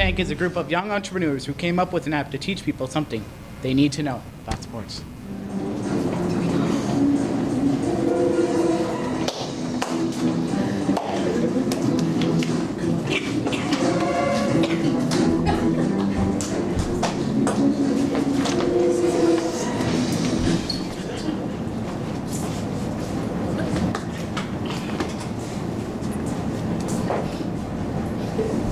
Tank is a group of young entrepreneurs who came up with an app to teach people something they need to know about sports.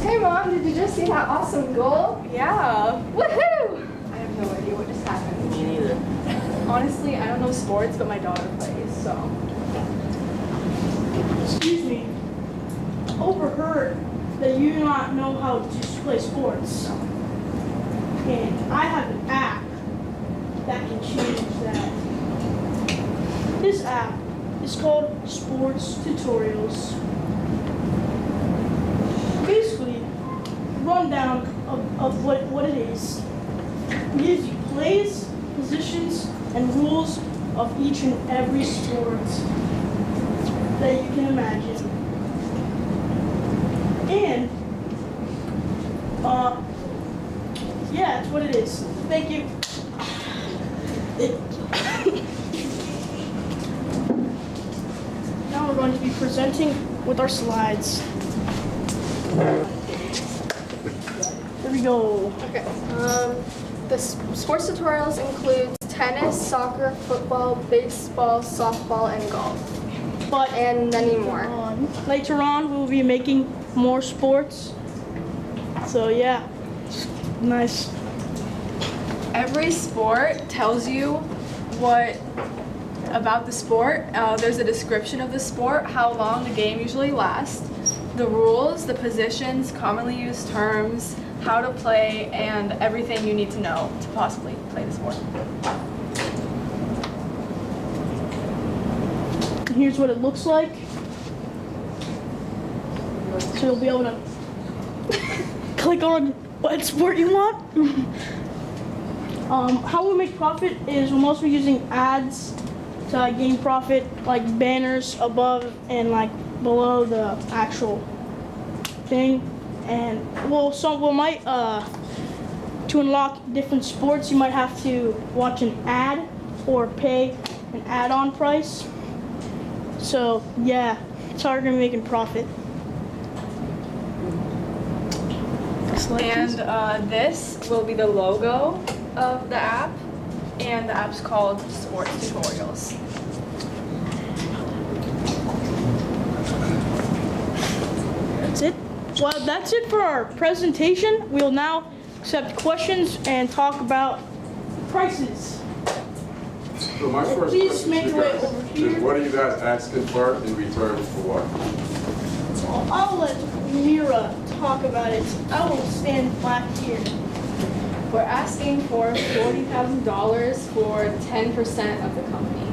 Hey Mom, did you just see that awesome goal? Yeah. Woohoo! I have no idea what just happened. Me neither. Honestly, I don't know sports, but my daughter plays, so. Excuse me. Overheard that you do not know how to play sports. And I have an app that can change that. This app is called Sports Tutorials. Basically, rundown of what it is. It gives you plays, positions, and rules of each and every sport that you can imagine. And, yeah, that's what it is. Thank you. Now we're going to be presenting with our slides. There we go. Okay. The sports tutorials include tennis, soccer, football, baseball, softball, and golf, But and many more. later on, we'll be making more sports. So yeah, nice. Every sport tells you what about the sport. There's a description of the sport, how long the game usually lasts, the rules, the positions, commonly used terms, how to play, and everything you need to know to possibly play the sport. And here's what it looks like. So you'll be able to click on what sport you want. How we make profit is we'll mostly be using ads to gain profit, like banners above and like below the actual thing. And we might to unlock different sports, you might have to watch an ad or pay an add-on price. So yeah, it's how we're gonna be making profit. And this will be the logo of the app, and the app's called Sports Tutorials. That's it. Well, that's it for our presentation. We'll now accept questions and talk about prices. So my first Please question make to you your way guys over is, here. what are you guys asking for in return for what? Well, I'll let Mira talk about it. I will stand back here. We're asking for $40,000 for 10% of the company.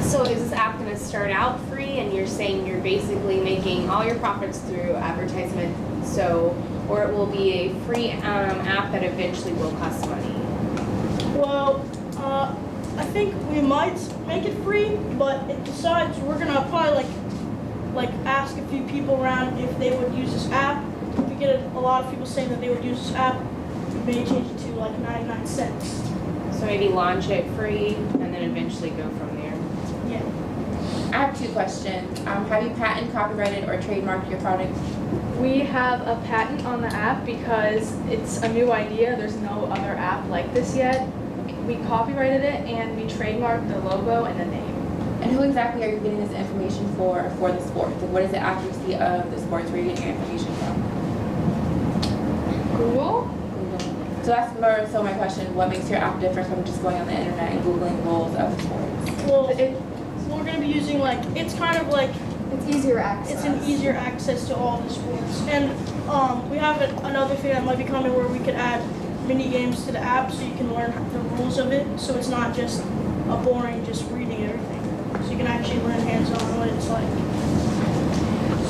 So is this app going to start out free, and you're saying you're basically making all your profits through advertisement, or it will be a free app that eventually will cost money? Well, I think we might make it free, but besides, we're gonna probably like ask a few people around if they would use this app. If we get a lot of people saying that they would use this app, we may change it to like 99 cents. So maybe launch it free and then eventually go from there. Yeah. I have two questions. Have you patent, copyrighted, or trademarked your product? We have a patent on the app because it's a new idea. There's no other app like this yet. We copyrighted it and we trademarked the logo and the name. And who exactly are you getting this information for the sports? Like, what is the accuracy of the sports? Where are you getting your information from? Google? So that's more so my question. What makes your app different from just going on the internet and Googling rules of the sports? Well, we're gonna be using it's kind of like It's easier access. it's an easier access to all the sports. And we have another thing that might be coming where we could add mini games to the app so you can learn the rules of it. So it's not just a boring just reading everything. So you can actually learn hands-on what it's like.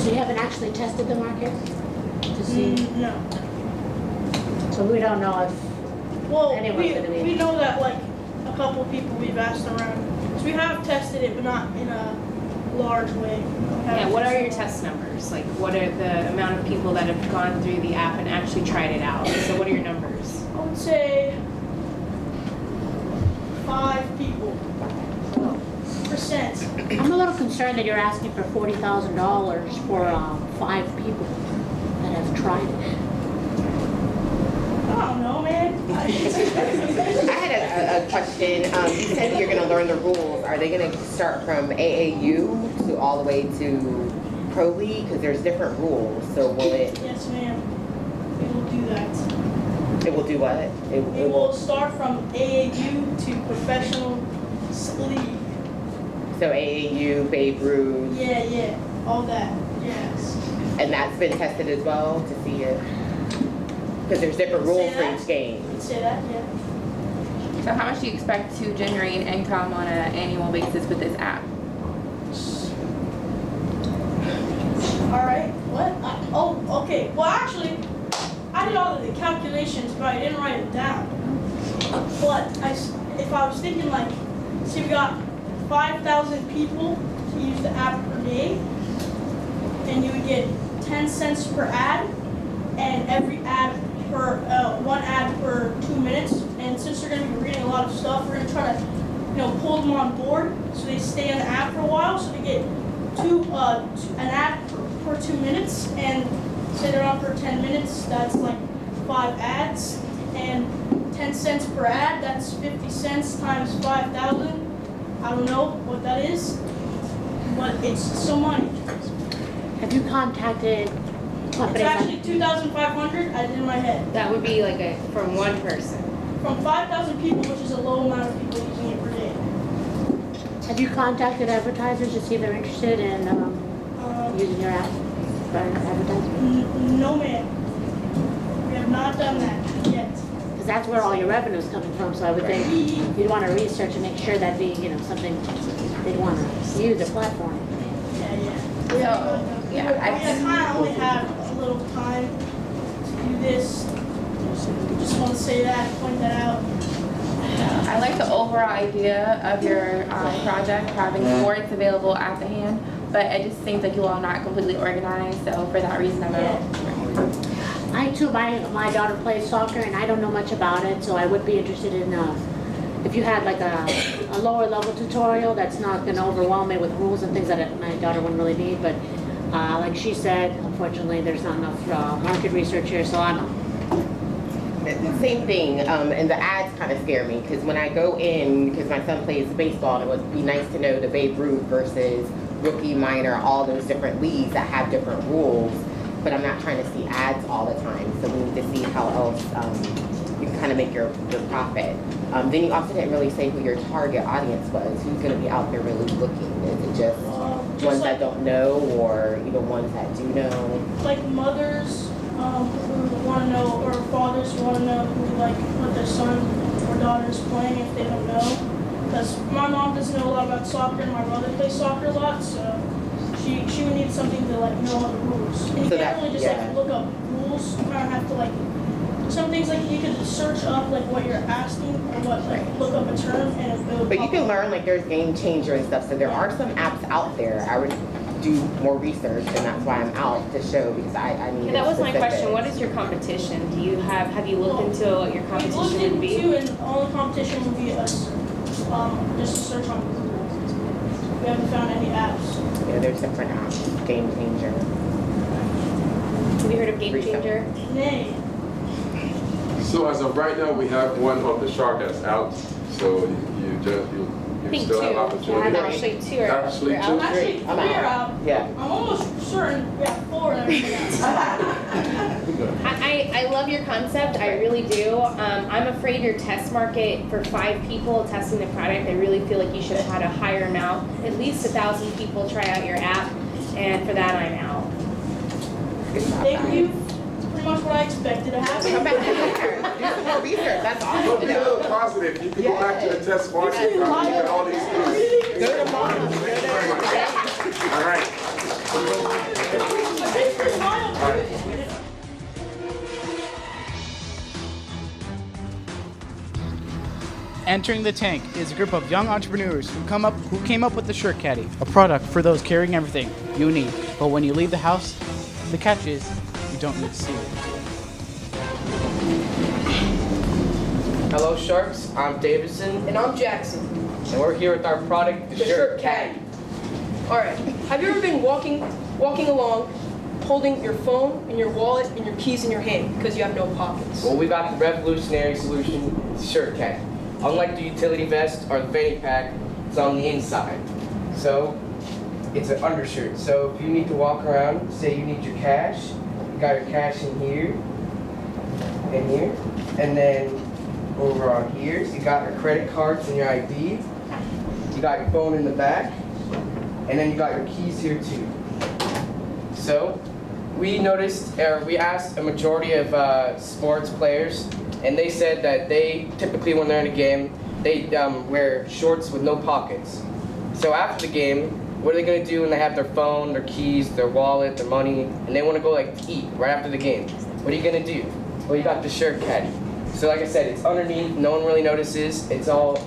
So you haven't actually tested the market to see? No. So we don't know if Well, anyone's gonna be. we know that a couple of people we've asked around. So we have tested it, but not in a large way. Yeah, what are your test numbers? Like, what are the amount of people that have gone through the app and actually tried it out? So what are your numbers? I would say 5 people. Percent. I'm a little concerned that you're asking for $40,000 for 5 people that have tried it. I don't know, man. I had a question. You said you're going to learn the rules. Are they going to start from AAU to all the way to Pro League? Because there's different rules. So will it? Yes, ma'am. It will do that. It will do what? It will start from AAU to professional league. So AAU, Babe Ruth, Yeah, all that. Yes. and that's been tested as well to see if. Because there's different rules for each game. You can say that, yeah. So how much do you expect to generate income on an annual basis with this app? All right. What? Oh, okay. Well, actually, I did all of the calculations, but I didn't write it down. But if I was thinking like, say we got 5,000 people to use the app per day, and you would get 10 cents per ad, and every ad per one ad per 2 minutes. And since they're going to be reading a lot of stuff, we're going to try to, pull them on board so they stay on the app for a while. So they get an ad per 2 minutes, and say they're on for 10 minutes. That's like 5 ads, and 10 cents per ad. That's 50 cents times 5,000. I don't know what that is, but it's some money. Have you contacted It's companies? actually 2,500. I did in my head. That would be like from one person. From 5,000 people, which is a low amount of people using it per day. Have you contacted advertisers to see if they're interested in using your app for advertising? No, ma'am. We have not done that yet. Because that's where all your revenue is coming from. So I would think you'd want to research and make sure that being, something they'd want to use a platform. Yeah. Yeah, I kind of only have a little time to do this. Just want to say that, point that out. I like the overall idea of your project, having sports available at the hand, but it just seems like you all are not completely organized, so for that reason I'm I too, my daughter plays soccer and I don't know much about it, so I would be interested in if you had like a lower level tutorial that's not going to overwhelm me with rules and things that my daughter wouldn't really need. But like she said, unfortunately, there's not enough market research here, so I'm. Same thing, and the ads kind of scare me because when I go in, because my son plays baseball, and it would be nice to know the Babe Ruth versus rookie, minor, all those different leagues that have different rules, but I'm not trying to see ads all the time, so we need to see how else you can kind of make your profit. Then you also didn't really say who your target audience was, who's going to be out there really looking. Is it just ones that don't know, or ones that do know? Like mothers who want to know, or fathers who want to know what their son or daughter is playing if they don't know. Because my mom doesn't know a lot about soccer, and my brother plays soccer a lot, so she would need something to know all the rules. And you So can't really just look up rules. You kind of have to some things you could search up what you're asking or look up a term and it would But you can learn there's Game Changer and stuff, so there are some apps out there. I would do more research, and that's why I'm out to show, because I need That was my specifics. question. What is your competition? Have you looked into what your competition would be? and all the competition would be us just a search on Google. We haven't found any apps. Yeah, there's different apps. Game Changer. Have you heard of Game Research. Changer? Nay. So as of right now, we have one of the shark that's out. So you I think still have two. opportunity. Yeah, actually two are Actually, are two? out. Actually, I'm we're out. out. Yeah. I'm almost certain we have 4 and everything else. I love your concept. I really do. I'm afraid your test market for 5 people testing the product, I really feel like you should have had a higher amount. At least 1,000 people try out your app, and for that I'm out. Thank you. It's pretty much what I expected to happen. Come back here. Do some more research. That's So awesome. be a little positive. You can go back to the test market and get all these things. Go to mom. Thank you very much. All right. All right. Entering the tank is a group of young entrepreneurs who came up with the Shirt Caddy, a product for those carrying everything you need. But when you leave the house, the catch is you don't need to see it. Hello Sharks, I'm Davidson, And I'm Jackson. and we're here with our product, the Shirt Caddy. Alright, have you ever been walking along, holding your phone and your wallet and your keys in your hand because you have no pockets? Well, we got the revolutionary solution, the Shirt Caddy. Unlike the utility vest or the fanny pack, it's on the inside. So, it's an undershirt. So if you need to walk around, say you need your cash, you got your cash in here, and then over on here, so you got your credit cards and your ID, you got your phone in the back, and then you got your keys here too. So, we asked a majority of sports players, and they said that they typically, when they're in a game, they wear shorts with no pockets. So after the game, what are they gonna do when they have their phone, their keys, their wallet, their money, and they wanna go like eat right after the game? What are you gonna do? Well, you got the Shirt Caddy. So like I said, it's underneath, no one really notices, it's all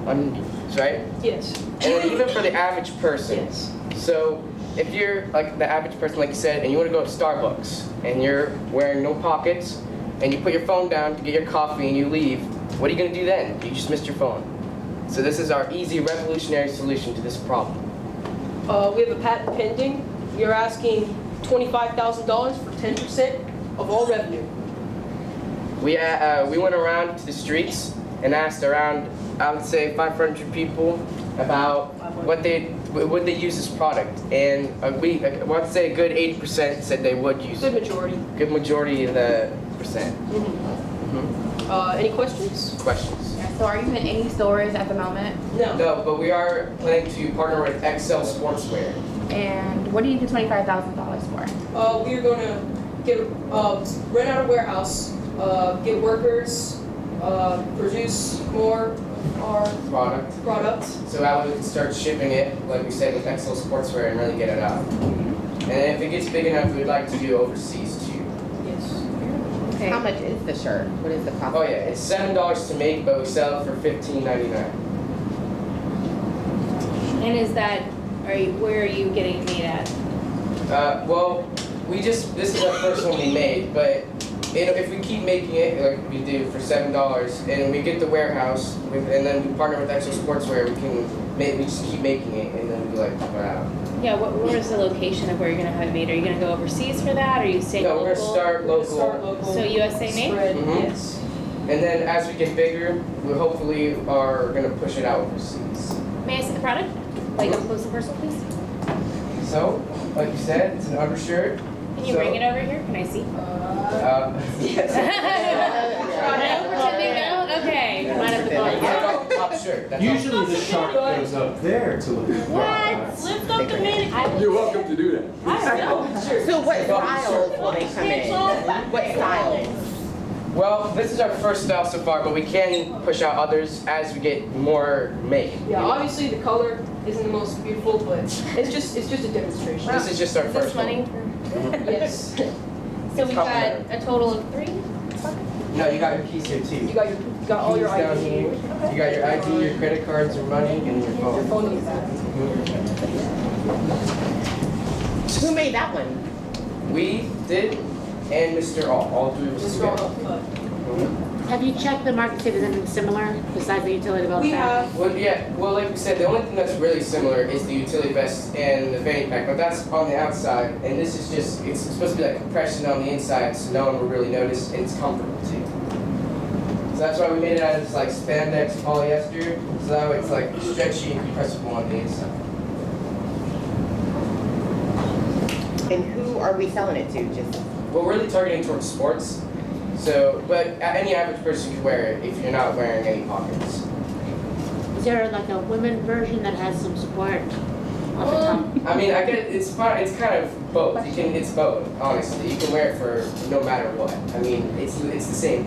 underneath, right? Yes. And then even for the average person. Yes. So if you're like the average person, like you said, and you want to go to Starbucks, and you're wearing no pockets, and you put your phone down to get your coffee and you leave, what are you going to do then? You just missed your phone. So this is our easy, revolutionary solution to this problem. We have a patent pending. We are asking $25,000 for 10% of all revenue. We went around to the streets and asked around, I would say, 500 people about would they use this product, and I would say a good 80% said they would use Good it. majority. Good majority of the percent. Any questions? Questions? So are you in any stores at the moment? No. No, but we are planning to partner with XL Sportswear. And what do you need the $25,000 for? We are going to get rent out a warehouse, get workers, produce more our products. So that way we can start shipping it, like we said, with XL Sportswear and really get it out. And if it gets big enough, we'd like to do overseas too. Yes. Okay. How much is the shirt? What is the cost? Oh yeah, it's $7 to make, but we sell it for $15.99. And is that, where are you getting made at? Well, this is our first one we made, but if we keep making it like we do for $7, and we get the warehouse, and then we partner with XL Sportswear, we just keep making it, and then we like put it out. Yeah, where is the location of where you're gonna have it made? Are you gonna go overseas for that? Or are you staying No, local? we're gonna start local. Start local. So USA made? Spread, Mhm. yes. And then as we get bigger, we hopefully are gonna push it out overseas. May I see the product? Like up close and personal, please? So, like you said, it's an undershirt. Can you bring it over here? Can I see? No, pretending no? Okay. Right at the bottom. Top shirt. That's Usually the shark goes up there to look at What? Lift up the mannequin. You're welcome to do that. So what styles will they come in? What styles? Well, this is our first style so far, but we can push out others as we get more made. Yeah, obviously the color isn't the most beautiful, but it's just a demonstration. This is just our Is this first money? one. Yes. So we've got a total of 3? No, you got your keys here too. You got all your Keys down ID. here. You got your ID, your credit cards, your money, and your phone. Your phone is that. Who made that one? We did, and Mr. All three of us together. Have you checked the market to see if there's anything similar besides the utility belt? We have. Well, yeah. Well, like we said, the only thing that's really similar is the utility vest and the fanny pack, but that's on the outside, and this is just—it's supposed to be like compression on the inside, so no one will really notice, and it's comfortable too. So that's why we made it out of this like spandex polyester, so that way it's like stretchy and compressible on the inside. And who are we selling it to? Just We're really targeting towards sports. So, but any average person can wear it if you're not wearing any pockets. Is there like a women version that has some support off the top? I mean, I get it's kind of both. It's both. Honestly, you can wear it for no matter what. I mean, it's the same.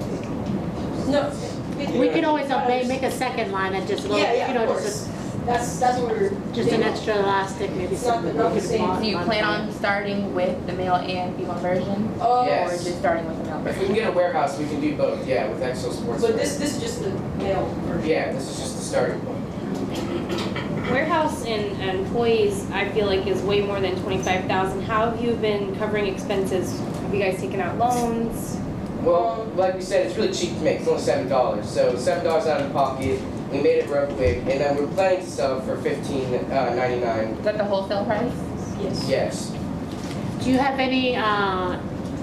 No. We can always make a second line and just Yeah, you know, of just That's what we're. Just an extra elastic, maybe It's not something. the- not we the could same. mod- Do you plan on starting with the male and female version? Or Yes. just starting with the male If we version? can get a warehouse, we can do both, yeah, with Exo Sports. But this is just the male version. Yeah, this is just the starting point. Warehouse and employees, I feel like is way more than 25,000. How have you been covering expenses? Have you guys taken out loans? Well, like we said, it's really cheap to make. It's only $7. So $7 out of the pocket. We made it real quick, and then we're planning to sell for $15.99. Is that the wholesale price? Yes. Yes. Do you have any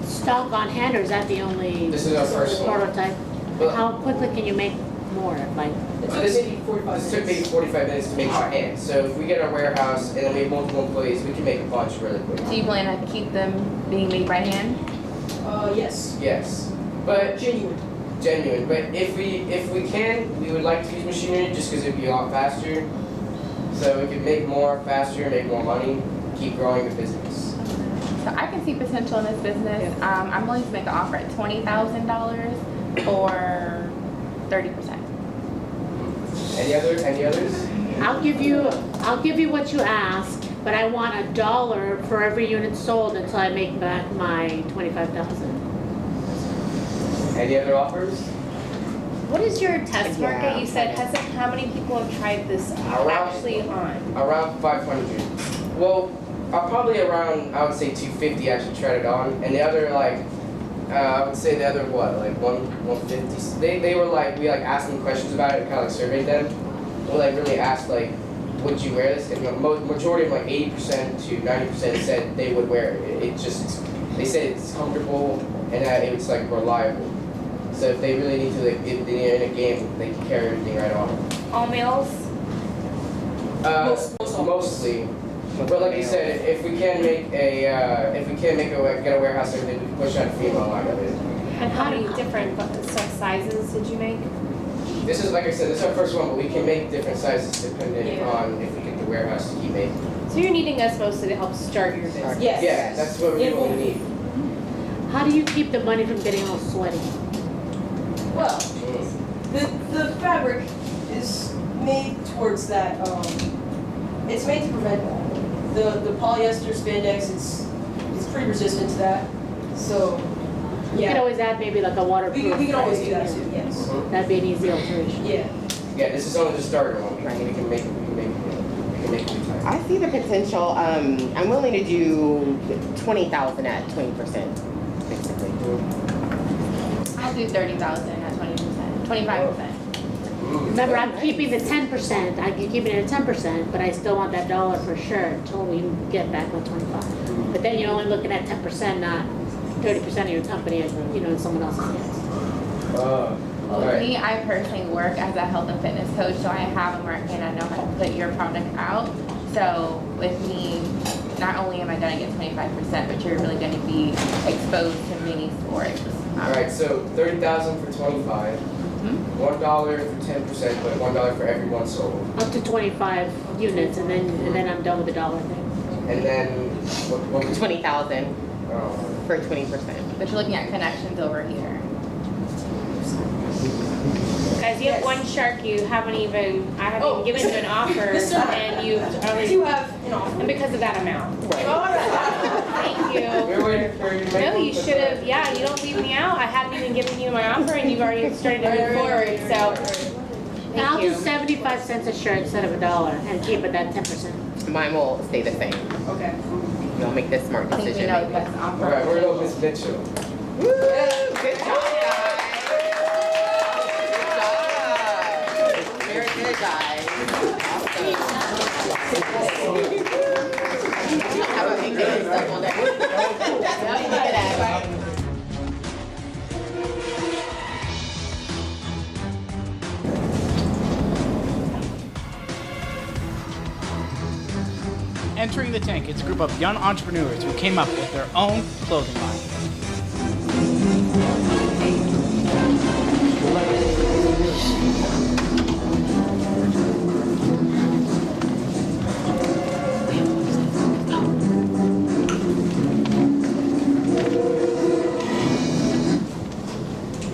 stock on hand, or is that the only This is our first one. prototype? Well- How quickly can you make more? Like, It took This- maybe 45 This took maybe minutes. 45 minutes to make by hand. So if we get our warehouse and then we have multiple employees, we can make a bunch really quick. Do you plan to keep them being made by hand? Yes. Yes. But Genuine. genuine. But if we can, we would like to use machinery just because it'd be a lot faster. So we could make more faster, make more money, keep growing the business. So I can see potential in this business. I'm willing to make an offer at $20,000 or 30%. Any others? I'll give you what you ask, but I want $1 for every unit sold until I make back my 25,000. Any other offers? What is your test Yeah. market? You said how many people have tried this actually on? Around 500. Well, probably around, I would say 250 actually tried it on. And the other, I would say the other, like 150. They were like, we asked them questions about it, kind of surveyed them. We really asked would you wear this? And the majority of 80% to 90% said they would wear it. They said it's comfortable and that it's reliable. So if they really need to, if they're in a game, they can carry everything right on. All males? Mostly. But like I said, if we can make get a warehouse, everything, we can push out a female line of it. And how many different sizes did you make? This is, like I said, this is our first one, but we can make different sizes depending on if we get the warehouse to keep making. So you're needing us mostly to help start your business? Yes. Yeah, that's what we really need. How do you keep the money from getting all sweaty? Well, the fabric is made towards that. It's made to prevent that. The polyester spandex it's pretty resistant to that. So You can yeah, always add maybe a waterproof. we can always do that too. Yes. That'd be an easy alteration. Yeah. Yeah, this is only the starter one. We can make it tight. I see the potential. I'm willing to do 20,000 at 20%, basically. I'll do 30,000 at 20%, 25%. Remember, I'm keeping the 10%. I'm keeping it at 10%, but I still want that $1 for sure until we get back with 25. But then you're only looking at 10%, not 30% of your company, in someone else's hands. Well, Alright. me, I personally work as a health and fitness coach, so I have a market and I know how to put your product out. So with me, not only am I gonna get 25%, but you're really gonna be exposed to many sports. Alright, so 30,000 for 25. $1 for 10%, but $1 for every one sold. Up to 25 units, and then I'm done with the $1 thing. And then what was 20,000 for 20%. But you're looking at connections over here. Guys, you have one shark I haven't even given you an offer, and you've I already, do have an offer. and because of that amount. Thank you. We're waiting for you to make No, one you for should have, yeah, you don't leave me out. I hadn't even given you my offer and you've already started to move forward, so. And I'll Thank do you. 75 cents a shirt instead of $1 and keep it at 10%. Mine will stay the same. Okay. You'll make this smart I think we decision. know the maybe. best offer. Alright, we're going to Miss Mitchell. Woo! Good job, guys. Good job. Very good, guys. Have a big day. Double day. Look at that. Entering the Tank, it's a group of young entrepreneurs who came up with their own clothing line.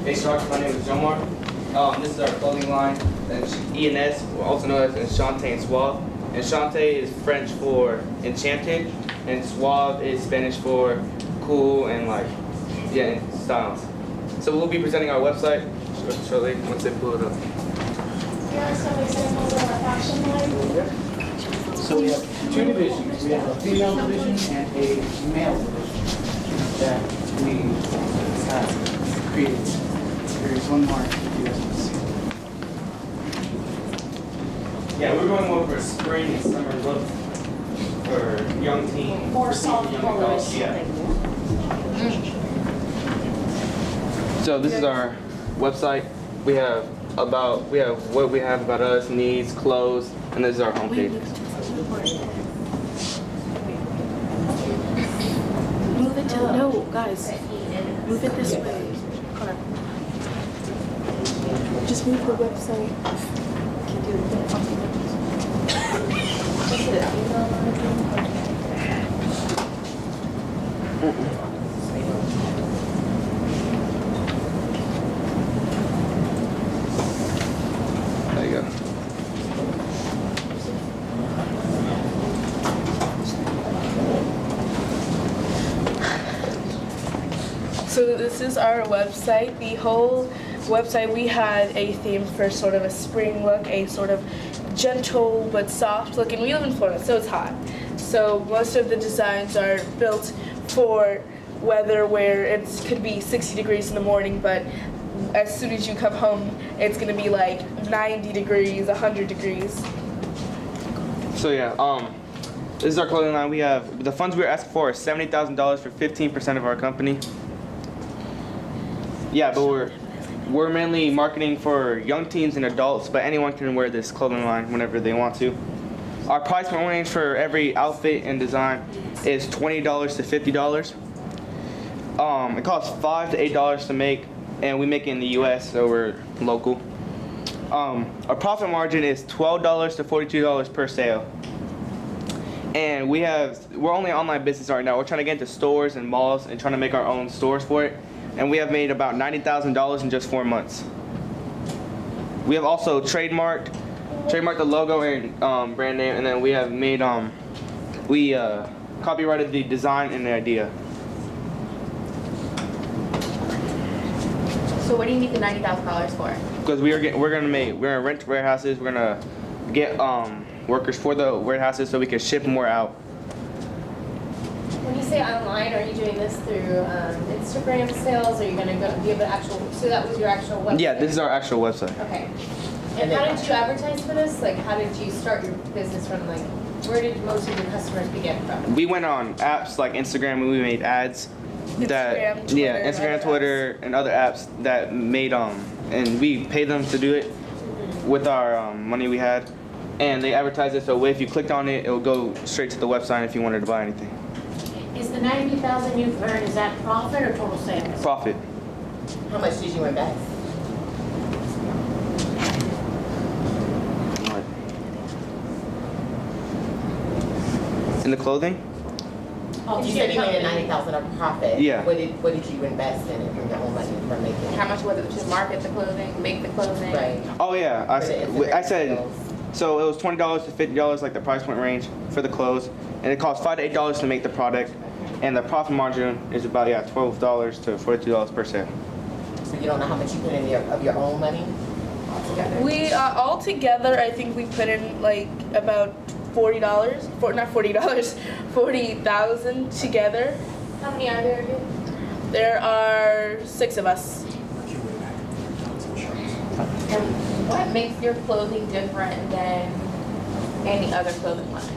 Hey, Shark, my name is Jomar. This is our clothing line. ENS, also known as Enchante and Suave. Enchante is French for enchanted, and Suave is Spanish for cool and like, yeah, styles. So we'll be presenting our website shortly once they pull it up. Here are some examples of our fashion line. So we have two divisions. We have a female division and a male division that we have created. There's one more if you guys want to see. Yeah, we're going more for a spring and summer look for young teens. More soft young colors. adults, yeah. So this is our website. We have what we have about us, needs, clothes, and this is our homepage. Move it to, no, guys. Move it this way. Just move the website. There you go. So this is our website. The whole website, we had a theme for sort of a spring look, a sort of gentle but soft look, and we live in Florida, so it's hot. So most of the designs are built for weather where it could be 60 degrees in the morning, but as soon as you come home, it's gonna be like 90 degrees, 100 degrees. So yeah, this is our clothing line. We have the funds we're asking for is $70,000 for 15% of our company. Yeah, but we're mainly marketing for young teens and adults, but anyone can wear this clothing line whenever they want to. Our price point range for every outfit and design is $20 to $50. It costs $5 to $8 to make, and we make it in the U.S., so we're local. Our profit margin is $12 to $42 per sale. And we're only an online business right now. We're trying to get into stores and malls and trying to make our own stores for it. And we have made about $90,000 in just 4 months. We have also trademarked the logo and brand name, and then we have made we copyrighted the design and the idea. So what do you need the $90,000 for? Because we're gonna rent warehouses. We're gonna get workers for the warehouses so we can ship more out. When you say online, are you doing this through Instagram sales? Or are you going to go do you have an actual? So that was your actual website. Yeah, this is our actual website. Okay. And how did you advertise for this? Like, how did you start your business from? Like, where did most of your customers begin from? We went on apps like Instagram and we made ads. Instagram, Twitter, and other apps that made and we paid them to do it with our money we had, and they advertised it. So if you clicked on it, it would go straight to the website if you wanted to buy anything. Is the 90,000 you've earned, is that profit or total sales? Profit. How much did you invest? In the clothing? Oh, You said you made a $90,000 profit. Yeah. What did you invest in it from your own money from making it? How much was it to market the clothing, make the clothing? Right. Oh yeah, I said. So it was $20 to $50, like the price point range for the clothes, and it costs $5 to $8 to make the product, and the profit margin is about $12 to $42 per sale. So you don't know how much you put in of your own money altogether? We all together, I think we put in like about $40,000 together. How many are there again? There are 6 of us. And what makes your clothing different than any other clothing line?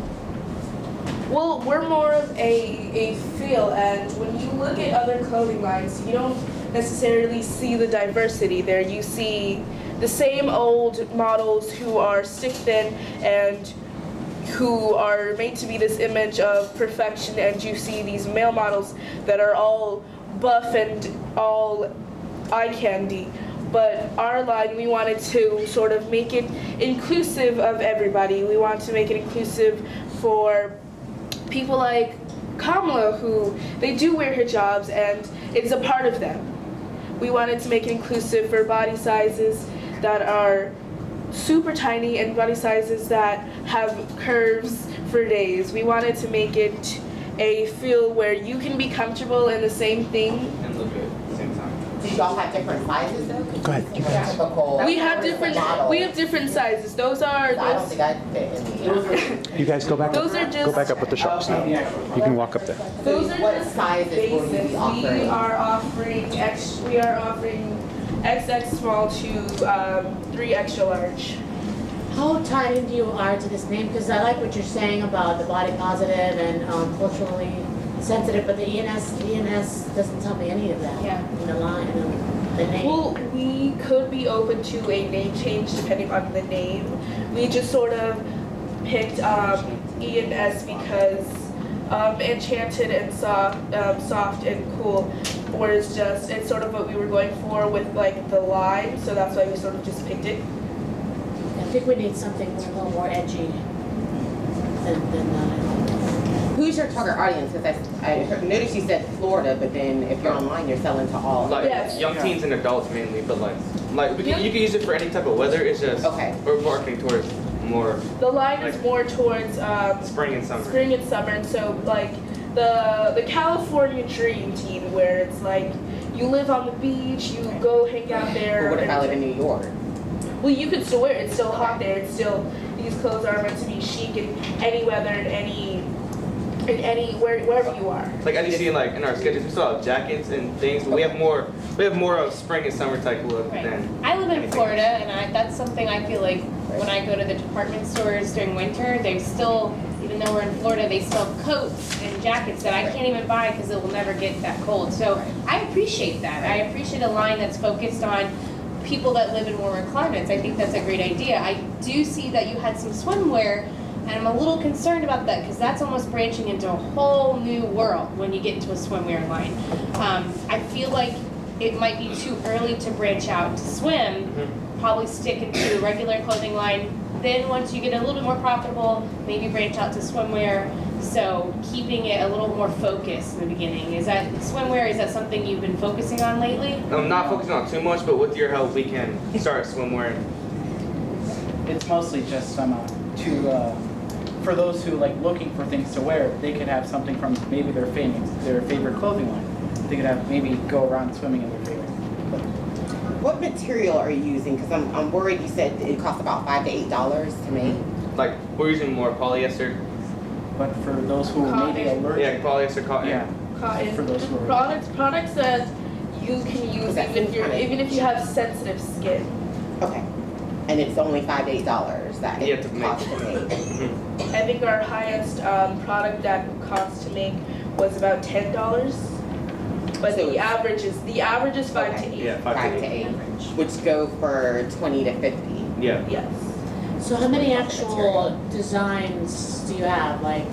Well, we're more of a feel, and when you look at other clothing lines, you don't necessarily see the diversity there. You see the same old models who are stick thin and who are made to be this image of perfection, and you see these male models that are all buff and all eye candy. But our line, we wanted to sort of make it inclusive of everybody. We want to make it inclusive for people like Kamala, who they do wear hijabs and it's a part of them. We wanted to make it inclusive for body sizes that are super tiny and body sizes that have curves for days. We wanted to make it a feel where you can be comfortable in the same thing. And look good at the same time. Do y'all have different sizes though? Go ahead, you guys. Typical. We have different sizes. Those are I don't think I'd fit in the. You guys go back Those are up. just- Go back up with the sharks now. You can walk up there. those are What just sizes will you basics. be offering? We are offering XX small to 3 extra large. How tied into you are to this name? Because I like what you're saying about the body positive and culturally sensitive, but the ENS doesn't tell me any of that. Yeah. In the line, the name. Well, we could be open to a name change depending on the name. We just sort of picked ENS because enchanted and soft and cool was just, it's sort of what we were going for with like the line, so that's why we sort of just picked it. I think we need something a little more edgy than Who's your target audience? Because I noticed you said Florida, but then if you're online, you're selling to all. Like Yes. young teens and adults mainly, but you can use it for any type of weather. It's just Okay. we're marketing towards more The line is Like- more towards spring and summer. spring and summer, and so like the California dream teen, where it's like you live on the beach, you go hang out there. But what if I and- live in New York? Well, you could still wear it. It's still hot there. It's still, these clothes are meant to be chic in any weather, wherever you are. Like as you see like in our sketches, we still have jackets and things, but we have more of spring and summer type look Right. than. I live in anything Florida, and that's something I feel like when I go to the department stores during winter, they still, even though we're in Florida, they still have coats and jackets that I can't even buy because it will never get that cold. So I appreciate that. I appreciate a line that's focused on people that live in warmer climates. I think that's a great idea. I do see that you had some swimwear, and I'm a little concerned about that because that's almost branching into a whole new world when you get into a swimwear line. I feel like it might be too early to branch out to swim, probably stick into a regular clothing line. Then once you get a little bit more profitable, maybe branch out to swimwear. So keeping it a little more focused in the beginning. Is that swimwear, is that something you've been focusing on lately? I'm not focusing on too much, but with your help, we can start swimwear. It's mostly just for those who like looking for things to wear, they could have something from maybe their favorite clothing line. They could have maybe go around swimming in their favorite clothing. What material are you using? Because I'm worried you said it costs about $5 to $8 to make. Like we're using more polyester. But for those who may be allergic, Yeah, polyester cotton. yeah, Cotton. for those who are Products that you can use That seems kinda- even if you have sensitive skin. Okay. And it's only $5 to $8 that Yeah, it to make. costs to make. I think our highest product that cost to make was about $10. But So the it's- average is 5 to 8. Yeah, 5 to 8, which go for 20 to 50. Yeah. Yes. So how many actual designs do you have? Like,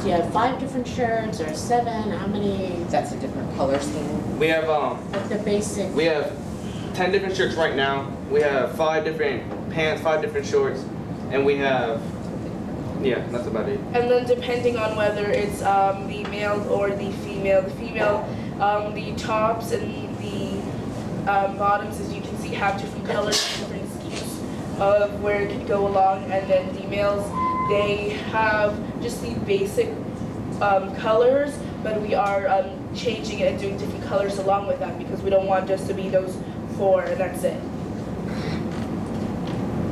do you have 5 different shirts or 7? How many? That's a different color scheme. We have Like the basic. we have 10 different shirts right now. We have 5 different pants, 5 different shorts, and we have that's about it. And then depending on whether it's the male or the female, the tops and the bottoms, as you can see, have different colors, different schemes of where it could go along. And then the males, they have just the basic colors, but we are changing it and doing different colors along with that because we don't want just to be those 4 and that's it.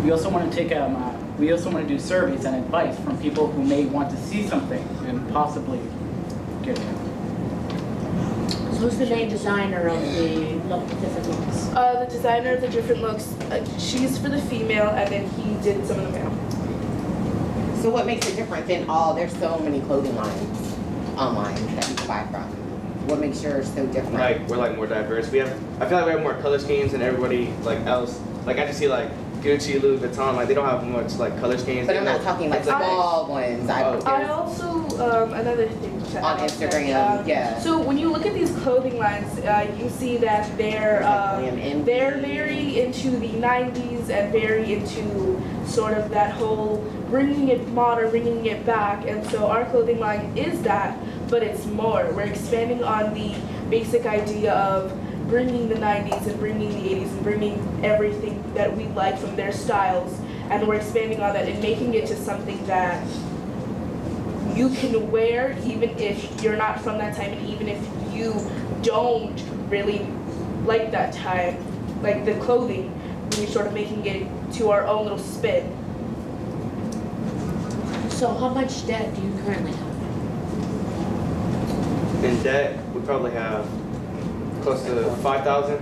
we also want to do surveys and advice from people who may want to see something and possibly get it. So who's the main designer of the different looks? The designer of the different looks, she's for the female, and then he did some of the male. So what makes it different than all, there's so many clothing lines online that you can buy from. What makes yours so different? Like we're like more diverse. I feel like we have more color schemes than everybody like else. Like I just see like Gucci, Louis Vuitton, like they don't have much like color schemes. But I'm not talking like It's small ones. I also, another thing to On add, Instagram, yeah. So when you look at these clothing lines, you see that they're very into the 90s and very into sort of that whole bringing it modern, bringing it back. And so our clothing line is that, but it's more. We're expanding on the basic idea of bringing the 90s and bringing the 80s and bringing everything that we like from their styles, and we're expanding on that and making it to something that you can wear even if you're not from that time and even if you don't really like that time, like the clothing, we're sort of making it to our own little spin. So how much debt do you currently have? In debt, we probably have close to 5,000.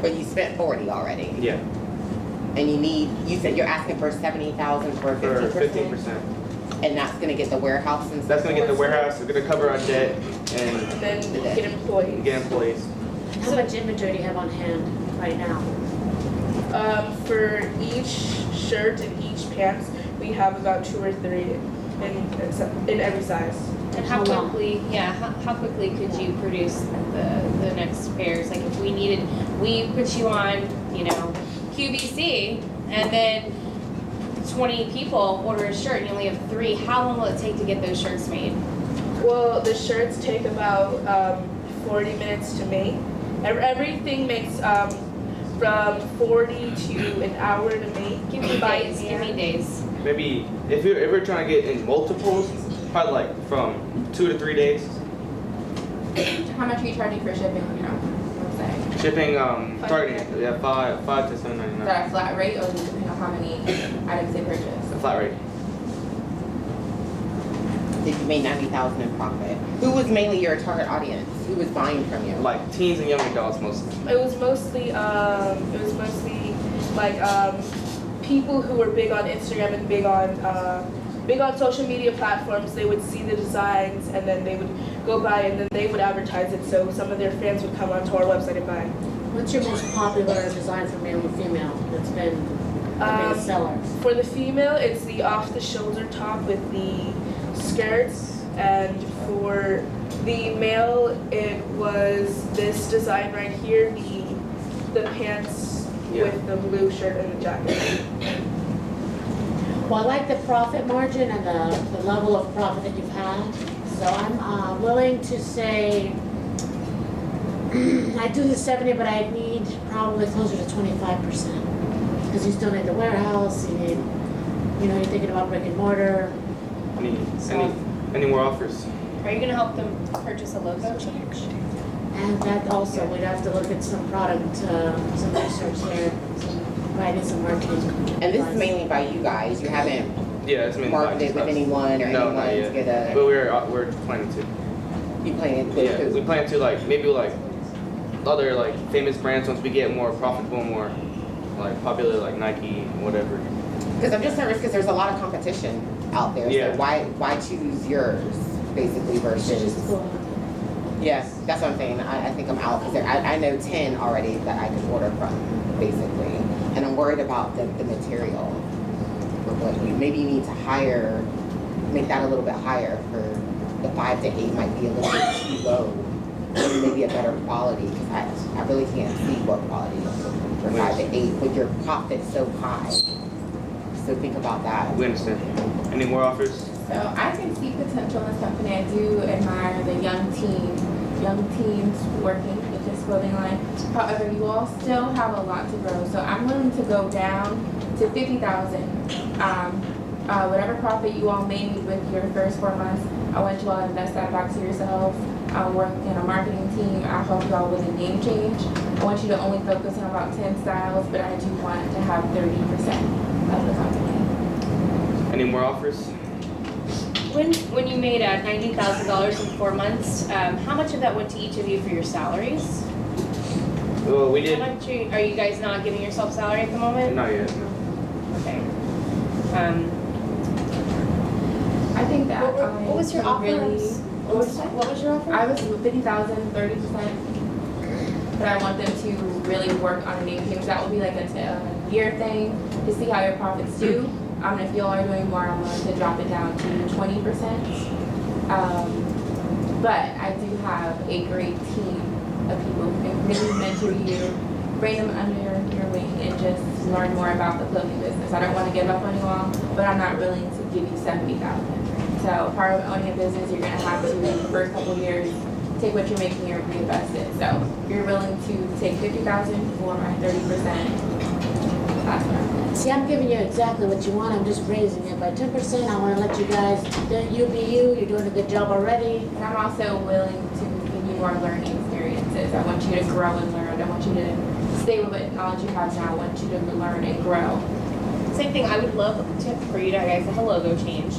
But you spent 40 already. Yeah. And you said you're asking for 70,000 for 50%? For 15%. And that's gonna get the warehouse and stuff? That's gonna get the warehouse, it's gonna cover our debt and And then get employees. get employees. How much inventory do you have on hand right now? For each shirt and each pants, we have about 2 or 3 in every size. And how quickly, how quickly could you produce the next pairs? Like if we put you on, QVC, and then 20 people order a shirt and you only have 3, how long will it take to get those shirts made? Well, the shirts take about 40 minutes to make. Everything makes from 40 to an hour to make. Give me days, give me days. Maybe if we're trying to get in multiples, probably like from 2 to 3 days. How much are you charging for shipping on your website? Shipping, targeting, yeah, 5 to Is 7.99. that a flat rate, or does it depend on how many items they purchase? A flat rate. If you made 90,000 in profit, who was mainly your target audience? Who was buying from you? Like teens and young adults mostly. It was mostly like people who were big on Instagram and big on social media platforms. They would see the designs and then they would go buy and then they would advertise it. So some of their fans would come onto our website and buy. What's your most popular design for male and female that's been the biggest seller? For the female, it's the off-the-shoulder top with the skirts, and for the male, it was this design right here, the pants with the blue shirt and the jacket. Well, I like the profit margin and the level of profit that you've had. So I'm willing to say, I do the 70, but I need probably closer to 25%. Because you still need the warehouse, you need, you're thinking about brick and mortar. Any more offers? Are you gonna help them purchase a logo? And that also, we'd have to look at some product, some research there, writing some marketing. And this is mainly by you guys. You haven't Yeah, it's mainly marketed with anyone or No, anyone not yet. to get a. But we're planning to. You planning to? Yeah, we plan to maybe other famous brands once we get more profitable, more popular like Nike, whatever. Because I'm just nervous because there's a lot of competition out there. Yeah. So why choose yours basically versus? Yeah, that's what I'm saying. I think I'm out because I know 10 already that I can order from basically, and I'm worried about the material. For what maybe you need to make that a little bit higher for the 5 to 8 might be a little bit too low. Maybe a better quality because I really can't see what quality for 5 to 8 with your profit so high. So think about that. We understand. Any more offers? So I can see potential in this company. I do admire the young teens working with this clothing line. However, you all still have a lot to grow. So I'm willing to go down to 50,000. Whatever profit you all made with your first 4 months, I want you all to invest that back to yourself. I'll work in a marketing team. I'll help you all with a name change. I want you to only focus on about 10 styles, but I do want to have 30% of the company. Any more offers? When you made $90,000 in 4 months, how much of that went to each of you for your salaries? Well, we did. How much are you guys not giving yourself salary at the moment? Not yet. Okay. I think that What was your offer? really. What was your offer? I was 50,000, 30%. But I want them to really work on a name change. That will be like a year thing to see how your profits do. If you all are doing more, I'm willing to drop it down to 20%. But I do have a great team of people who can really mentor you, bring them under your wing, and just learn more about the clothing business. I don't want to give up on you all, but I'm not willing to give you 70,000. So part of owning a business, you're going to have to, in the first couple of years, take what you're making and reinvest it. So if you're willing to take 50,000 for my 30%, that's what I'm See, I'm giving you exactly what you want, I'm just raising it by 10%. I wanna let you guys, you be you, you're doing a good job already. And I'm also willing to give you more learning experiences. I want you to grow and learn. I want you to stay with what knowledge you have now. I want you to learn and grow. Same thing, I would love for you guys to have a logo change.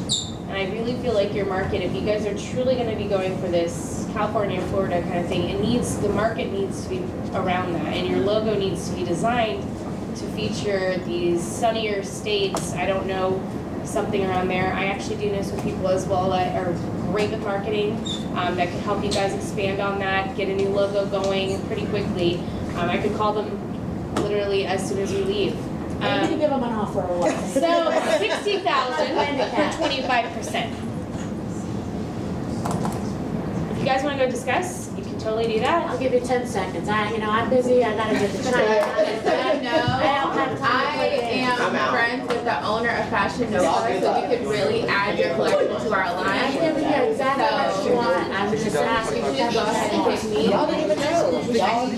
And I really feel like your market, if you guys are truly gonna be going for this California, Florida kind of thing, the market needs to be around that. And your logo needs to be designed to feature these sunnier states. I don't know, something around there. I actually do know some people as well that are great with marketing, that could help you guys expand on that, get a new logo going pretty quickly. I could call them literally as soon as you leave. I'm gonna give them an offer or what? So 60,000 for 25%. If you guys want to go discuss, you can totally do that. I'll give you 10 seconds. I'm busy, I gotta get the China. I am friends with the owner of Fashion Nova, so we could really add your collection to our line. I'm giving you exactly what you want. I'm just asking. You should go ahead and pick me. Y'all don't even know.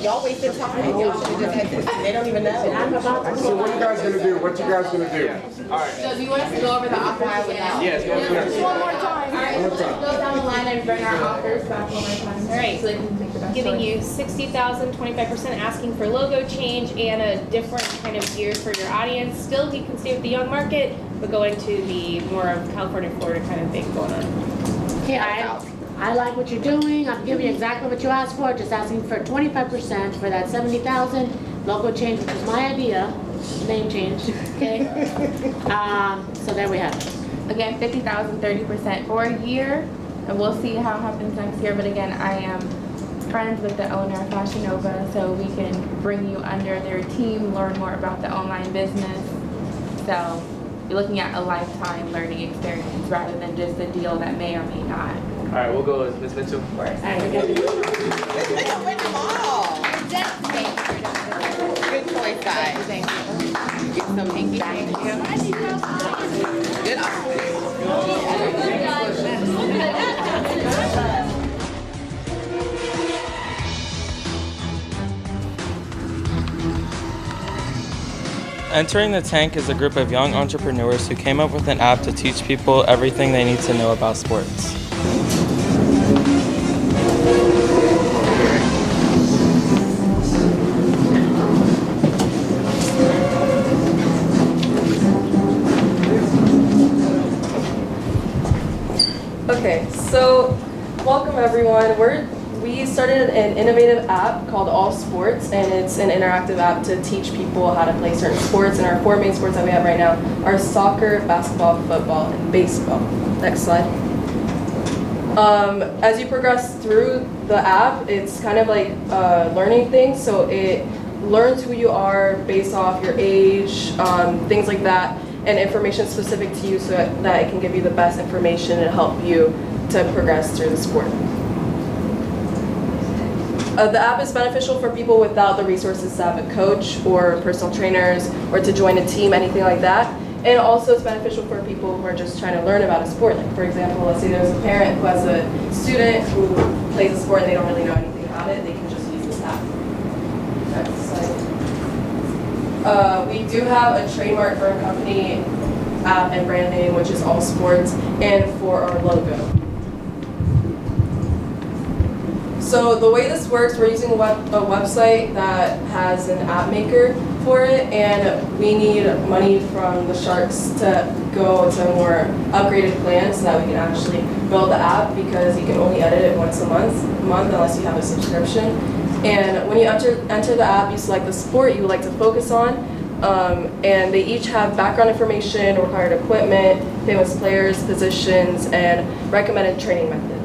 Y'all wasted time. Y'all should have just had this. They don't even know. I'm about to. So what you guys gonna do? What you guys gonna do? All right. So do you want us to go over the offers again? Yes, go ahead. One more time. All right, let's go down the line and bring our offers back one more time. All right. So they can make the best Giving choice. you 60,000, 25%, asking for logo change and a different kind of gear for your audience. Still, you can stay with the young market, but go into the more of California, Florida kind of thing going on. Okay, I like what you're doing. I'm giving you exactly what you asked for, just asking for 25% for that 70,000 logo change, which was my idea, name change, okay? So there we have it. Again, 50,000, 30% for a year, and we'll see how it happens next year. But again, I am friends with the owner of Fashion Nova, so we can bring you under their team, learn more about the online business. So you're looking at a lifetime learning experience rather than just a deal that may or may not. All right, we'll go with Ms. Mitchell first. They don't win them all. Good choice, guys. Thank you. Get some thank you. Good Entering the Tank is a group of young entrepreneurs who came up with an app to teach people everything they need to know about sports. Okay, so welcome everyone. We started an innovative app called All Sports, and it's an interactive app to teach people how to play certain sports. And our four main sports that we have right now are soccer, basketball, football, and baseball. Next slide. As you progress through the app, it's kind of like a learning thing. So it learns who you are based off your age, things like that, and information specific to you so that it can give you the best information and help you to progress through the sport. The app is beneficial for people without the resources to have a coach or personal trainers or to join a team, anything like that. And also it's beneficial for people who are just trying to learn about a sport. Like for example, let's say there's a parent who has a student who plays a sport and they don't really know anything about it, they can just use this app. We do have a trademark for our company app and brand name, which is All Sports, and for our logo. So the way this works, we're using a website that has an app maker for it, and we need money from the Sharks to go to a more upgraded plan so that we can actually build the app, because you can only edit it once a month unless you have a subscription. And when you enter the app, you select the sport you would like to focus on, and they each have background information, required equipment, famous players, positions, and recommended training methods.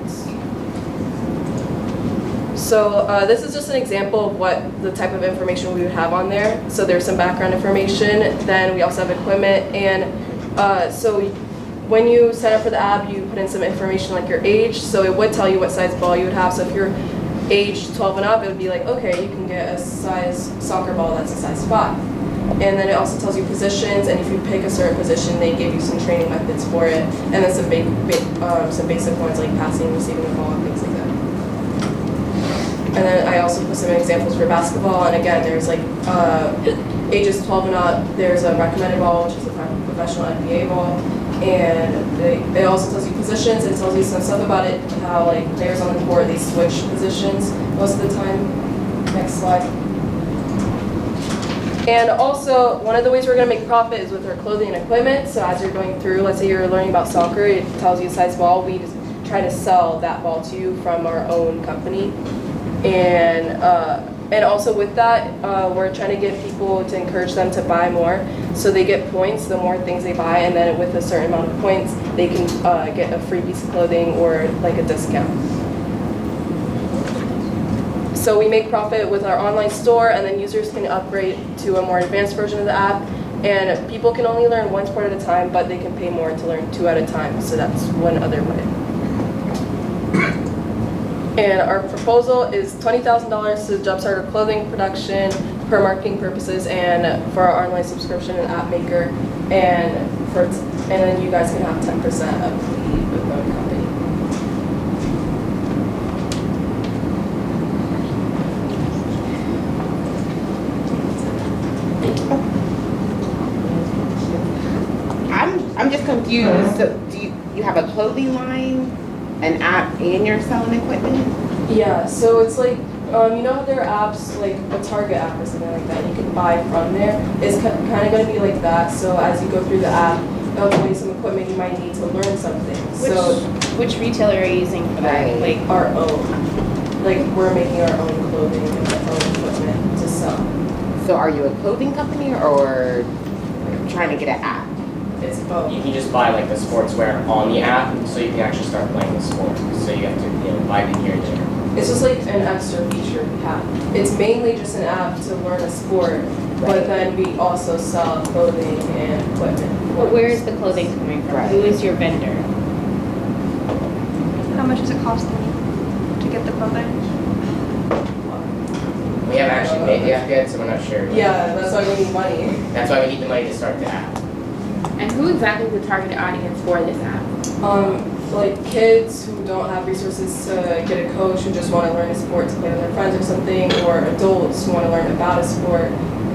So this is just an example of what the type of information we would have on there. So there's some background information, then we also have equipment, and so when you sign up for the app, you put in some information like your age, so it would tell you what size ball you would have. So if you're age 12 and up, it would be like, okay, you can get a size soccer ball that's a size 5. And then it also tells you positions, and if you pick a certain position, they give you some training methods for it, and then some basic ones like passing, receiving the ball, and things like that. And then I also put some examples for basketball, and again, there's like ages 12 and up, there's a recommended ball, which is a professional NBA ball, and it also tells you positions, it tells you some stuff about it, how like players on the court, they switch positions most of the time. Next slide. And also, one of the ways we're going to make profit is with our clothing and equipment. So as you're going through, let's say you're learning about soccer, it tells you size ball, we just try to sell that ball to you from our own company. And also with that, we're trying to get people to encourage them to buy more. So they get points the more things they buy, and then with a certain amount of points, they can get a free piece of clothing or like a discount. So we make profit with our online store, and then users can upgrade to a more advanced version of the app. And people can only learn one sport at a time, but they can pay more to learn 2 at a time. So that's one other way. And our proposal is $20,000 to jumpstart our clothing production for marketing purposes and for our online subscription and app maker. And then you guys can have 10% of the company. I'm just confused. So do you have a clothing line, an app, and you're selling equipment? Yeah, so it's like, you know how there are apps like a Target app or something like that you can buy from there? It's kind of going to be like that. So as you go through the app, it'll tell you some equipment you might need to learn something. Which retailer are you using for that? Right. Like Our own. Like we're making our own clothing and our own equipment to sell. So are you a clothing company or trying to get an app? It's both. You can just buy like the sportswear on the app, so you can actually start playing the sport. So you have to buy the gear there. It's just like an extra feature we have. It's mainly just an app to learn a sport, but then we also sell clothing and equipment. But where is the clothing coming from? Right. Who is your vendor? How much does it cost to get the clothing? We haven't actually made the app yet, so we're not sure. Yeah, that's why we need money. That's why we need the money to start the app. And who exactly is the target audience for this app? Like kids who don't have resources to get a coach, who just want to learn a sport to play with their friends or something, or adults who want to learn about a sport.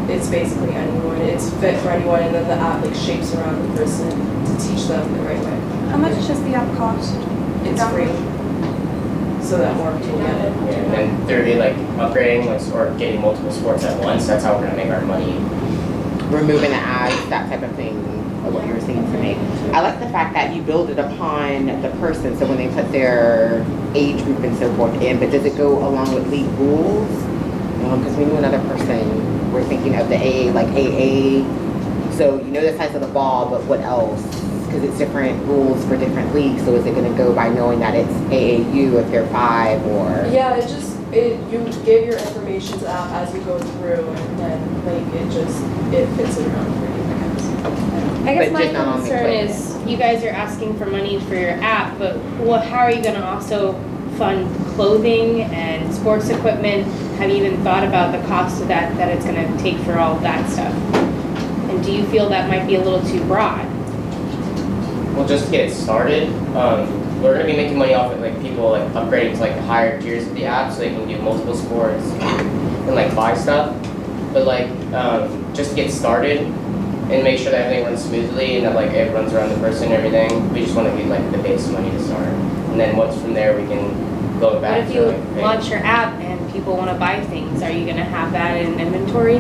It's basically anyone. It's fit for anyone, and then the app like shapes around the person to teach them the right way. How much does the app cost? It's free, so that more people get it. Yeah, and then they're like upgrading or getting multiple sports at once. That's how we're gonna make our money. Removing the ads, that type of thing, or what you were saying to me. I like the fact that you build it upon the person, so when they put their age group and so forth in, but does it go along with league rules? Because we knew another person, we're thinking of the AA, like AA, so you know the size of the ball, but what else? Because it's different rules for different leagues, so is it going to go by knowing that it's AAU if they're 5 or? Yeah, you give your information to the app as you go through, and then like it fits it around for you. I guess But my just not on the concern equipment. is you guys are asking for money for your app, but how are you going to also fund clothing and sports equipment? Have you even thought about the cost of that it's going to take for all of that stuff? And do you feel that might be a little too broad? Well, just to get it started, we're gonna be making money off of like people like upgrading to like the higher tiers of the app, so they can do multiple sports and like buy stuff. But like just to get started and make sure that everything runs smoothly and that like it runs around the person and everything, we just want to get like the base money to start, and then once from there we can go What back if to you like, hey, launch your app and people want to buy things? Are you going to have that in inventory?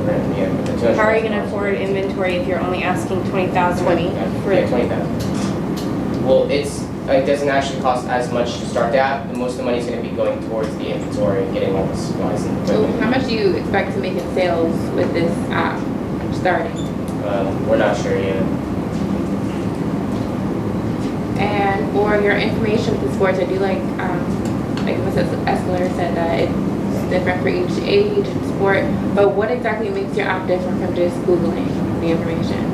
How are you going to afford inventory if you're only asking $20,000 for Yeah, 20,000. Well, it doesn't actually cost as much to start the app. And most of the money is going to be going towards the inventory and getting all the supplies and So equipment. how much do you expect to make in sales with this app starting? We're not sure yet. And for your information with the sports, I do like Mrs. Escalera said that it's different for each age and sport, but what exactly makes your app different from just Googling the information?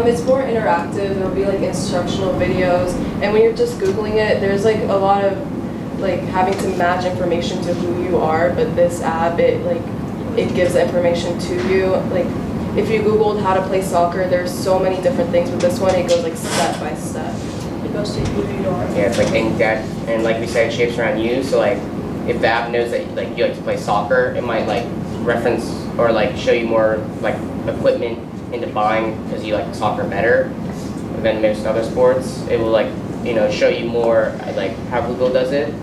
It's more interactive. There'll be like instructional videos, and when you're just Googling it, there's like a lot of like having to match information to who you are. But this app, it gives information to you. Like if you Googled how to play soccer, there's so many different things. With this one, it goes like step by step. It goes to who you are. Yeah, it's like in depth, and like we said, it shapes around you. So like if the app knows that like you like to play soccer, it might like reference or like show you more like equipment into buying because you like soccer better than most other sports. It will like, you know, show you more like how Google does it.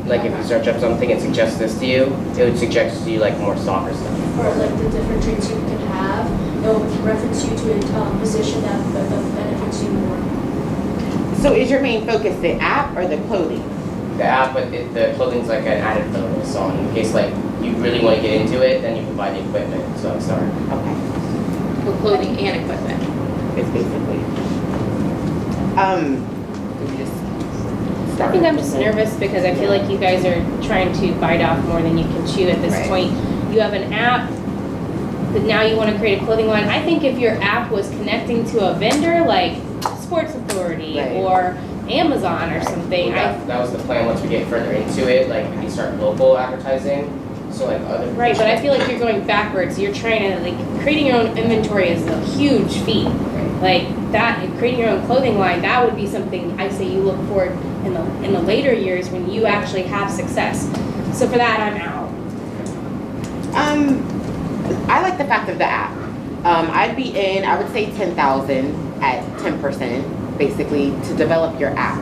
Like if you search up something and suggest this to you, it would suggest to you like more soccer stuff. Or like the different traits you can have, it'll reference you to a position that benefits you more. So is your main focus the app or the clothing? The app, but the clothing's like an added bonus. So in case like you really want to get into it, then you can buy the equipment. So I'm sorry. Okay. For clothing and equipment. It's basically. We just I think I'm just nervous because I feel like you guys are trying to bite off more than you can chew at this point. You have an app, but now you want to create a clothing line. I think if your app was connecting to a vendor like Sports Authority or Amazon or something. Well, that was the plan once we get further into it, like we can start local advertising. So like other Right, but I feel like you're going backwards. You're trying to like creating your own inventory is a huge feat. Like that, creating your own clothing line, that would be something I say you look for in the later years when you actually have success. So for that, I'm out. I like the fact of the app. I'd be in, I would say 10,000 at 10%, basically, to develop your app,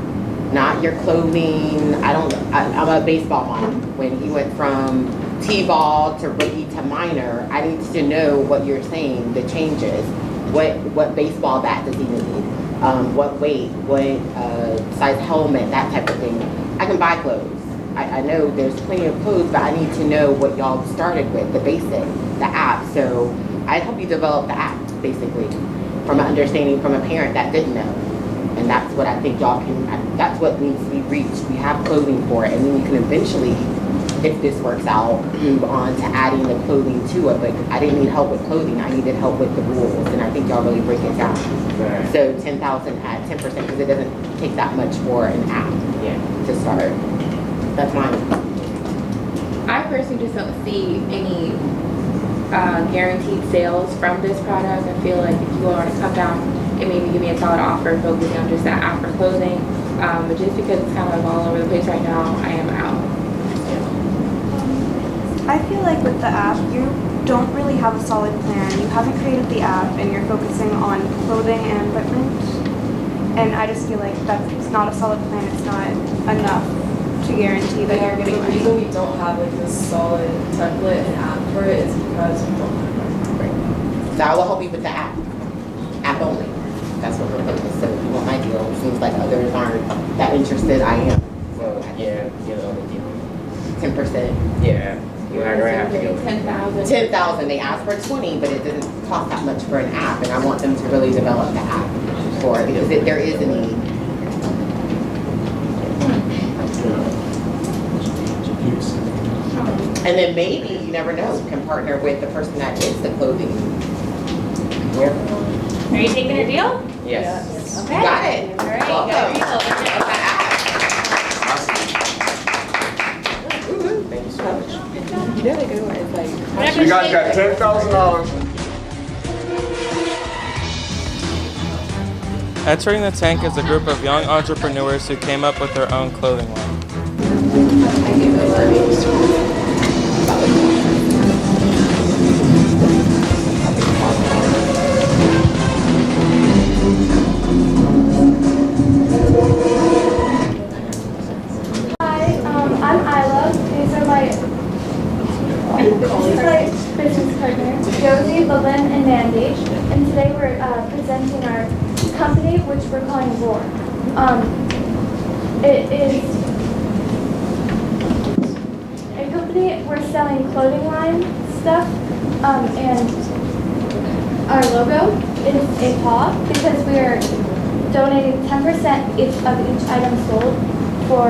not your clothing. I'm a baseball mom. When he went from T-ball to rookie to minor, I need to know what you're saying, the changes. What baseball bat does he need? What weight, what size helmet, that type of thing. I can buy clothes. I know there's plenty of clothes, but I need to know what y'all started with, the basic, the app. So I'd help you develop the app, basically, from an understanding from a parent that didn't know. And that's what I think y'all can, that's what needs to be reached. We have clothing for it, and then you can eventually, if this works out, move on to adding the clothing to it. But I didn't need help with clothing, I needed help with the rules, and I think y'all really break it down. Right. So 10,000 at 10%, because it doesn't take that much for an app to start. That's mine. I personally just don't see any guaranteed sales from this product. I feel like if you want to come down and maybe give me a solid offer focusing on just that app for clothing, but just because it's kind of all over the place right now, I am out. I feel like with the app, you don't really have a solid plan. You haven't created the app and you're focusing on clothing and equipment. And I just feel like that's not a solid plan. It's not enough to guarantee that you're getting the money. reason we don't have like this solid template and app for it is because we don't have it. So I will help you with the app only. That's what we're focused. So if you want my deal, it seems like others aren't that interested. I am. Well, yeah, you know the deal. 10%. Yeah. You're not gonna have to go. 10,000. 10,000. They asked for 20, but it doesn't cost that much for an app, and I want them to really develop the app for it because there is a need. And then maybe, you never know, can partner with the person that gets the clothing. Are you taking a deal? Yes. Okay. You got it. All right. Welcome. Thank you so much. You know the good one is like. You guys got $10,000. Entering the Tank is a group of young entrepreneurs who came up with their own clothing line. Hi, I'm Isla. These are my business partners, Josie, Levin, and Mandy. And today we're presenting our company, which we're calling Roar. It is a company, we're selling clothing line stuff, and our logo is a paw because we are donating 10% of each item sold for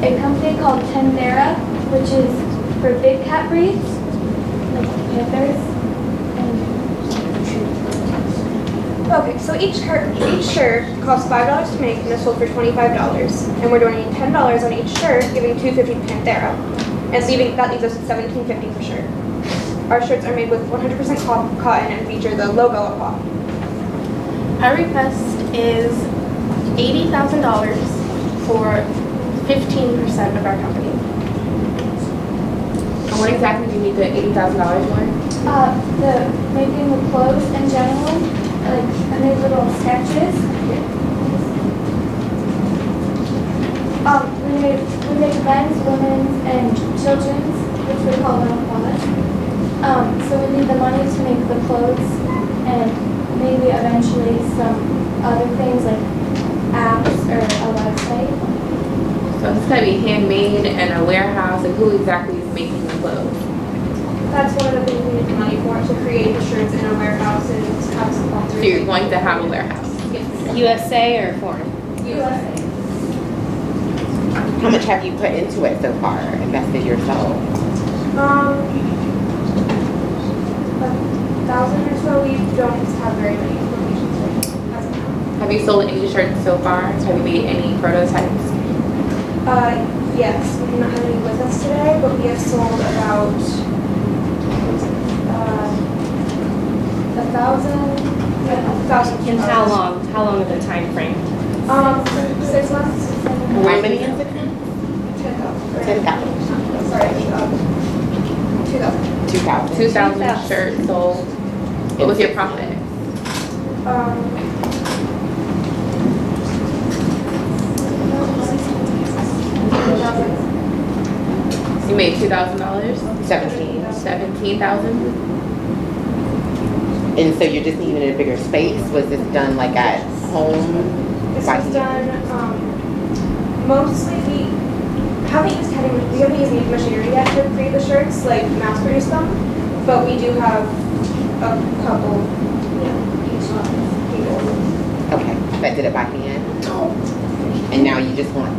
a company called Tendera, which is for big cat breeds, like panthers. Okay, so each shirt costs $5 to make and is sold for $25. And we're donating $10 on each shirt, giving $2.50 to Panthera. And that leaves us at $17.50 per shirt. Our shirts are made with 100% cotton and feature the logo of PAW. Our request is $80,000 for 15% of our company. And what exactly do you need the $80,000 for? The making the clothes in general, like I made little sketches. We make men's, women's, and children's, which we call them quads. So we need the money to make the clothes and maybe eventually some other things like apps or a website. So it's gonna be handmade in a warehouse, and who exactly is making the clothes? That's one of the things we need the money for, to create the shirts in a warehouse and have some So you're going to have a warehouse? Yes. USA or foreign? USA. How much have you put into it so far, invested yourself? 1,000 or so. We don't have very many locations as of now. Have you sold any shirts so far? Have you made any prototypes? Yes, we do not have any with us today, but we have sold about 1,000. And how long? How long of a time frame? 6 months. How many in 6 months? 10,000. 10,000. Sorry, 2,000. 2,000. 2,000 shirts sold. What was your profit? You made $2,000? 17,000? And so you're just needing a bigger space? Was this done like at home? This was done, mostly we haven't used any machinery yet to create the shirts, like mass produce them, but we do have a couple, people. Okay, that did it by hand? And now you just want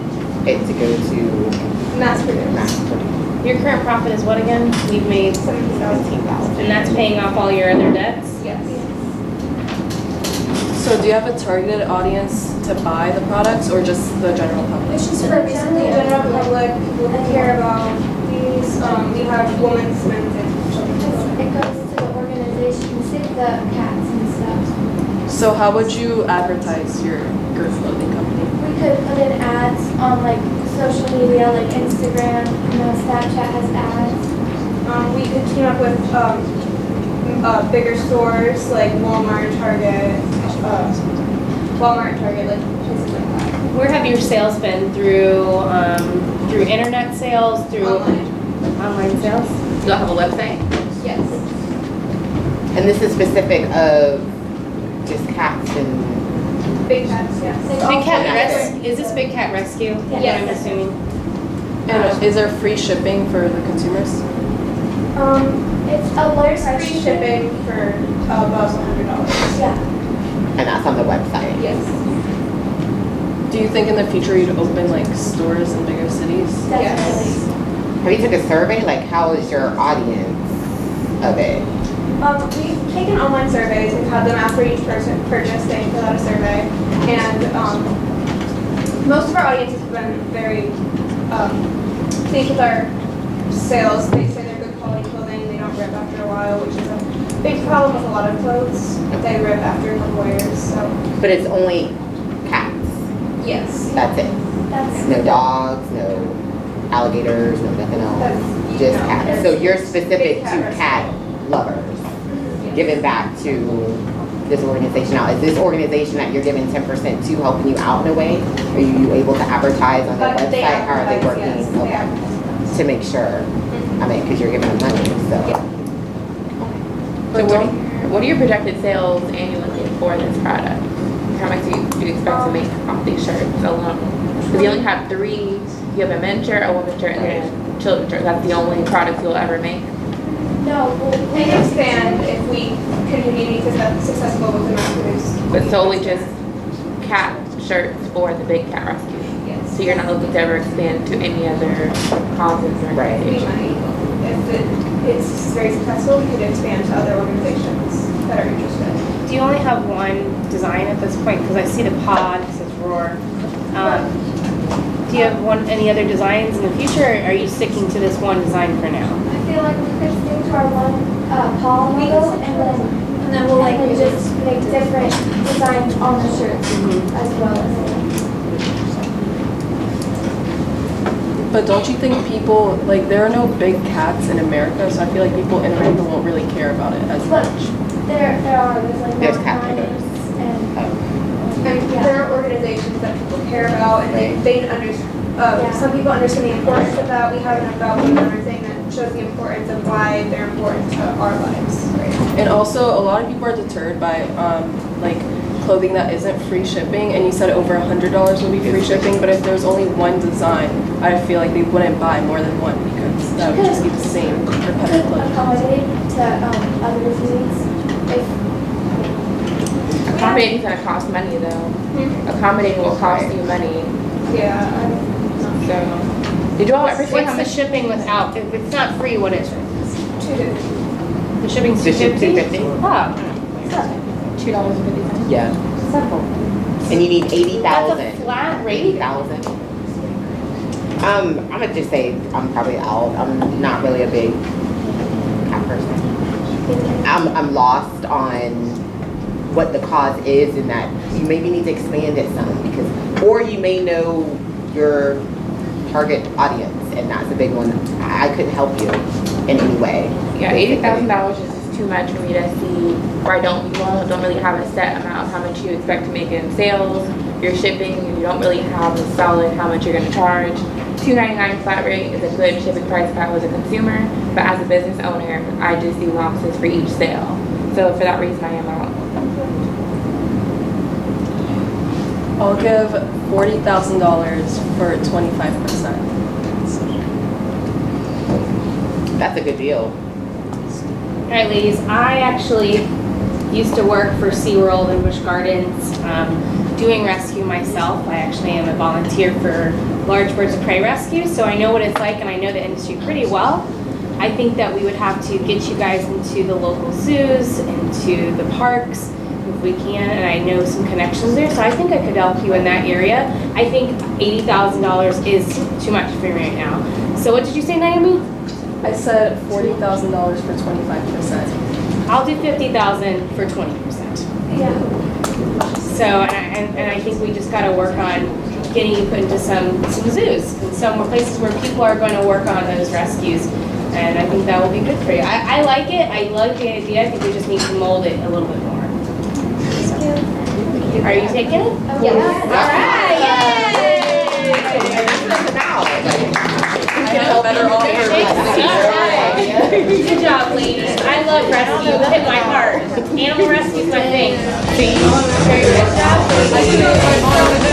it to go to Mass produce. mass produce? Your current profit is what again? You've made 17,000. and that's paying off all your other debts? Yes. So do you have a targeted audience to buy the products or just the general public? It's just for basically the general public, people who care about these. We have women's, men's, and children's. It goes to the organizations, the cats and stuff. So how would you advertise your clothing company? We could put in ads on like social media, like Instagram, Snapchat has ads. We could team up with bigger stores like Walmart, Target, like places like that. Where have your sales been? Through internet sales, through online sales? Do you have a website? Yes. And this is specific of just cats and... Big cats, yes. Big Cat Rescue, is this Big Cat Rescue? Yes. I'm assuming. And is there free shipping for the consumers? It's a low price shipping for above $100. Yeah. And that's on the website? Yes. Do you think in the future you'd open like stores in bigger cities? Yes. Have you took a survey? Like, how is your audience of it? We've taken online surveys and had them after each person purchase, they fill out a survey. And most of our audience has been very pleased with our sales. They say they're good quality clothing, they don't rip after a while, which is a big problem with a lot of clothes. They rip after a couple years, so. But it's only cats? Yes. That's it? That's No dogs, no alligators, no nothing else? Just cats? So you're specific to cat lovers? Giving back to this organization. Now, is this organization that you're giving 10% to helping you out in a way? Are you able to advertise on their They website? How are they working? advertise, yes, they advertise. To make sure, I mean, because you're giving them money, so. So what are your projected sales annually for this product? How much do you expect to make off these shirts alone? Because you only have 3, you have a men's shirt, a women's shirt, and then a children's shirt. That's the only product you'll ever make? No, We can expand if we continue to be successful with the mass produce. But solely just cat shirts for the Big Cat Rescue? Yes. So you're not looking to ever expand to any other causes or We organizations? might, if it's very successful, we could expand to other organizations that are interested. Do you only have one design at this point? Because I see the pod, it says Roar. Do you have any other designs in the future, or are you sticking to this one design for now? I feel like we could stick to our one paw logo and then we'll just make different designs on the shirts as well as. But don't you think people, like, there are no big cats in America, so I feel like people in America won't really care about it as much. There are, there's like There's mountain cat lions and, And yeah. there are organizations that people care about, and they understand. Some people understand the importance of that. We have an About Me Owner thing that shows the importance of why they're important to our lives. Right? And also, a lot of people are deterred by, like, clothing that isn't free shipping, and you said over $100 will be free shipping, but if there's only one design, I feel like they wouldn't buy more than one because that would just be the same repetitive clothing. Accommodate to others' needs. If Accommodating is gonna cost money though. Accommodating will cost you money. Yeah. So, did you all ever see What's how the much? shipping without, if it's not free, what is it? $250. The shipping's The ship $250? $250. Oh, $2.50. Yeah. simple. And you need 80,000. That's a flat rate? 80,000. I'm gonna just say I'm probably out. I'm not really a big cat person. I'm lost on what the cause is, and that you maybe need to expand it some because, or you may know your target audience, and that's a big one. I couldn't help you in any way. Yeah, $80,000 is too much for me to see, or I don't really have a set amount of how much you expect to make in sales, your shipping, you don't really have a solid how much you're gonna charge. $2.99 flat rate is a good shipping price if I was a consumer, but as a business owner, I just do losses for each sale. So for that reason, I am out. I'll give $40,000 for 25%. That's a good deal. All right, ladies, I actually used to work for SeaWorld and Busch Gardens, doing rescue myself. I actually am a volunteer for large birds of prey rescue, so I know what it's like and I know the industry pretty well. I think that we would have to get you guys into the local zoos, into the parks, if we can, and I know some connections there, so I think I could help you in that area. I think $80,000 is too much for me right now. So what did you say, Naomi? I said $40,000 for 25%. I'll do $50,000 for 20%. Yeah. So, and I think we just gotta work on getting you put into some zoos and some more places where people are going to work on those rescues. And I think that will be good for you. I like it. I like the idea. I think we just need to mold it a little bit more. So, are you taking it? Yeah. All right. Yay! Good job, ladies. I love rescue. It hit my heart. Animal rescue is my thing. Good job, ladies.